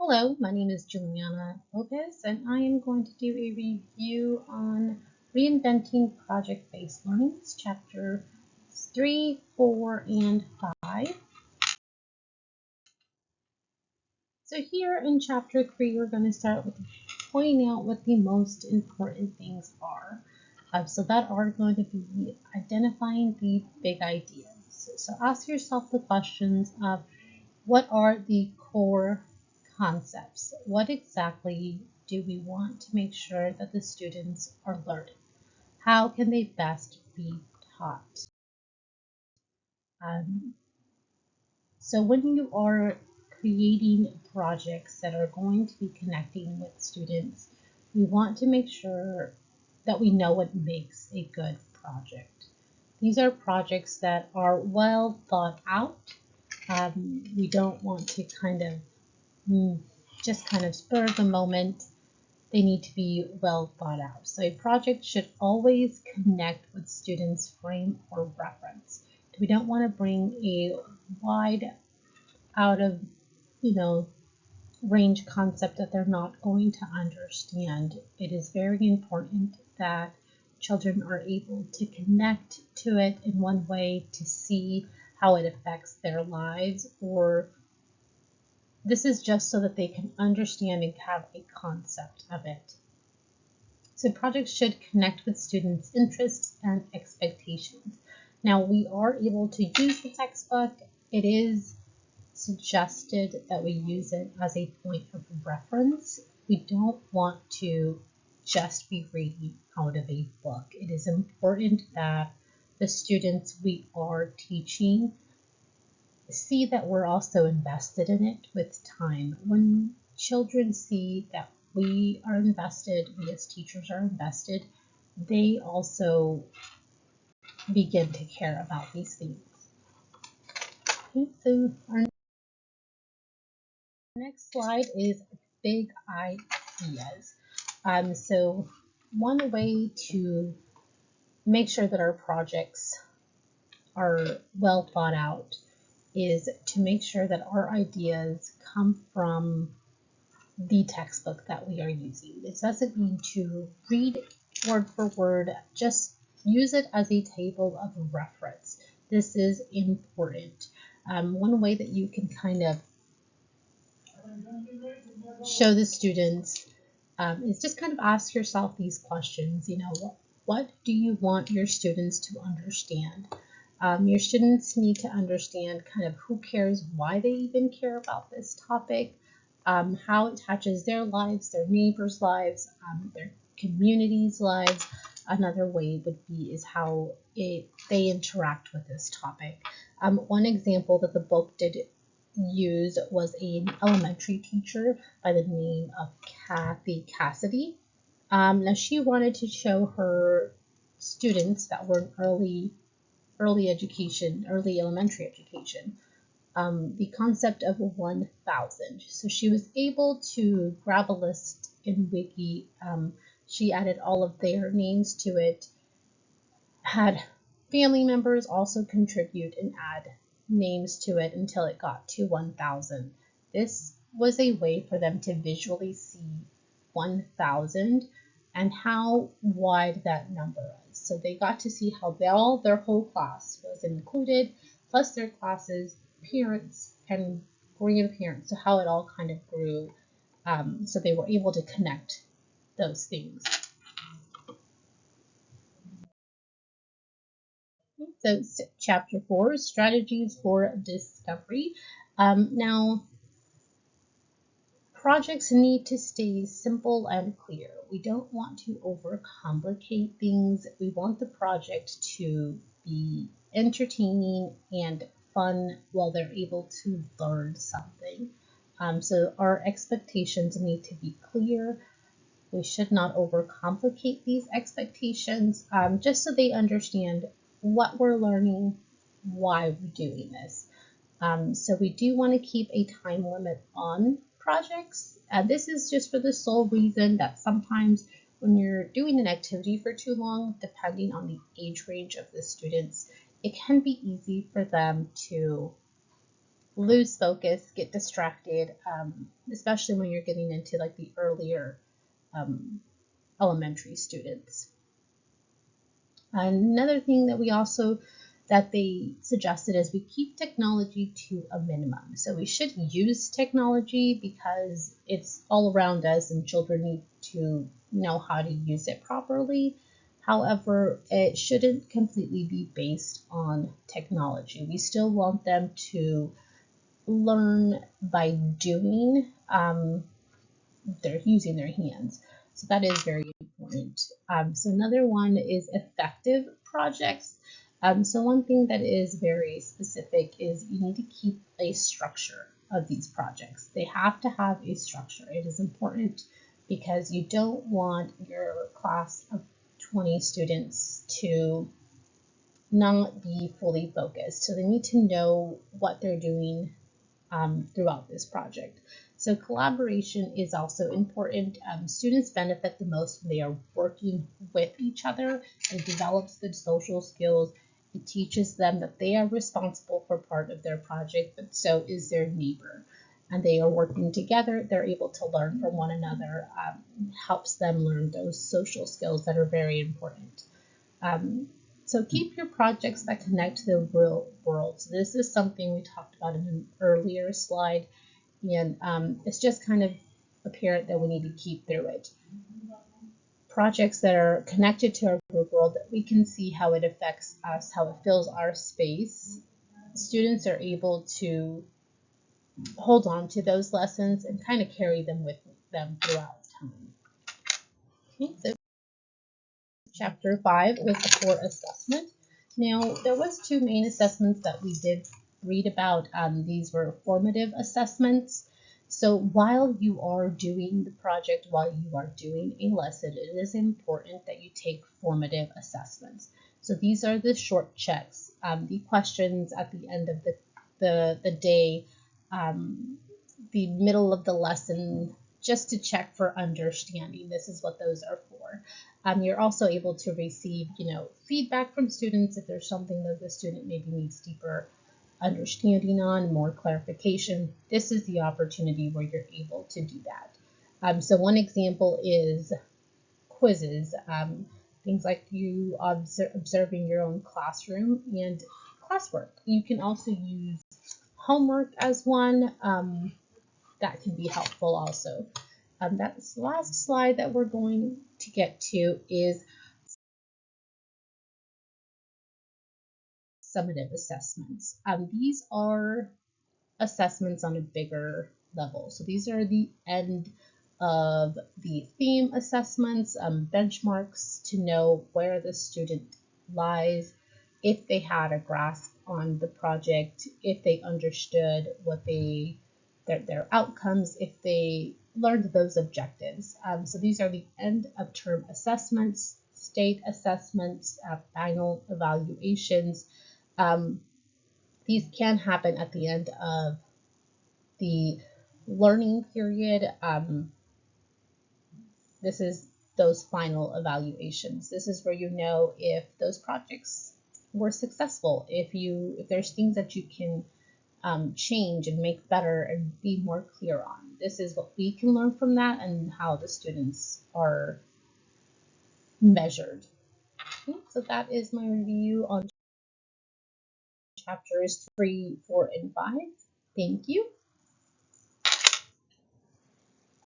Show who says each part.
Speaker 1: Hello, my name is Juliana Lopez, and I am going to do a review on Reinventing Project-Based Learnings, Chapter 3, 4, and 5. So here in Chapter 3, we're going to start with pointing out what the most important things are. So that are going to be identifying the big ideas. So ask yourself the questions of what are the core concepts? What exactly do we want to make sure that the students are learning? How can they best be taught? Um, so when you are creating projects that are going to be connecting with students, we want to make sure that we know what makes a good project. These are projects that are well thought out. We don't want to just kind of spur of the moment. They need to be well thought out. So a project should always connect with students' frame or reference. We don't want to bring a wide out of, range concept that they're not going to understand. It is very important that children are able to connect to it in one way to see how it affects their lives, or this is just so that they can understand and have a concept of it. So projects should connect with students' interests and expectations. Now we are able to use the textbook. It is suggested that we use it as a point of reference. We don't want to just be reading out of a book. It is important that the students we are teaching see that we're also invested in it with time. When children see that we are invested, we as teachers are invested, they also begin to care about these things. Okay, so our next slide is big ideas. So one way to make sure that our projects are well thought out is to make sure that our ideas come from the textbook that we are using. This doesn't mean to read word for word, just use it as a table of reference. This is important. One way that you can kind of show the students is just kind of ask yourself these questions. What do you want your students to understand? Your students need to understand kind of who cares, why they even care about this topic, how it touches their lives, their neighbors' lives, their community's lives. Another way would be is how they interact with this topic. One example that the book did use was an elementary teacher by the name of Kathy Cassidy. Now she wanted to show her students that were in early education, early elementary education, the concept of 1,000. So she was able to grab a list in Wiki. She added all of their names to it, had family members also contribute and add names to it until it got to 1,000. This was a way for them to visually see 1,000 and how wide that number is. So they got to see how their whole class was included, plus their classes, parents, and grandparents, so how it all kind of grew. So they were able to connect those things. So chapter 4, strategies for discovery. Now, projects need to stay simple and clear. We don't want to overcomplicate things. We want the project to be entertaining and fun while they're able to learn something. So our expectations need to be clear. We should not overcomplicate these expectations, just so they understand what we're learning, why we're doing this. So we do want to keep a time limit on projects. This is just for the sole reason that sometimes when you're doing an activity for too long, depending on the age range of the students, it can be easy for them to lose focus, get distracted, especially when you're getting into like the earlier elementary students. Another thing that they suggested is we keep technology to a minimum. So we should use technology because it's all around us and children need to know how to use it properly. However, it shouldn't completely be based on technology. We still want them to learn by doing, they're using their hands. So that is very important. So another one is effective projects. So one thing that is very specific is you need to keep a structure of these projects. They have to have a structure. It is important because you don't want your class of 20 students to not be fully focused. So they need to know what they're doing throughout this project. So collaboration is also important. Students benefit the most when they are working with each other. It develops good social skills. It teaches them that they are responsible for part of their project, but so is their neighbor. And they are working together. They're able to learn from one another, helps them learn those social skills that are very important. So keep your projects that connect to the real world. So this is something we talked about in an earlier slide, and it's just kind of apparent that we need to keep through it. Projects that are connected to our real world, that we can see how it affects us, how it fills our space. Students are able to hold on to those lessons and kind of carry them with them throughout time. Okay, so Chapter 5 was the core assessment. Now, there was two main assessments that we did read about. These were formative assessments. So while you are doing the project, while you are doing a lesson, it is important that you take formative assessments. So these are the short checks, the questions at the end of the day, the middle of the lesson, just to check for understanding. This is what those are for. You're also able to receive, feedback from students if there's something that the student maybe needs deeper understanding on, more clarification. This is the opportunity where you're able to do that. So one example is quizzes, things like you observing your own classroom and classwork. You can also use homework as one. That can be helpful also. That's the last slide that we're going to get to is summative assessments. These are assessments on a bigger level. So these are the end of the theme assessments, benchmarks to know where the student lies, if they had a grasp on the project, if they understood what their outcomes, if they learned those objectives. So these are the end of term assessments, state assessments, final evaluations. These can happen at the end of the learning period. This is those final evaluations. This is where you know if those projects were successful, if there's things that you can change and make better and be more clear on. This is what we can learn from that and how the students are measured. Okay, so that is my review on chapters 3, 4, and 5. Thank you.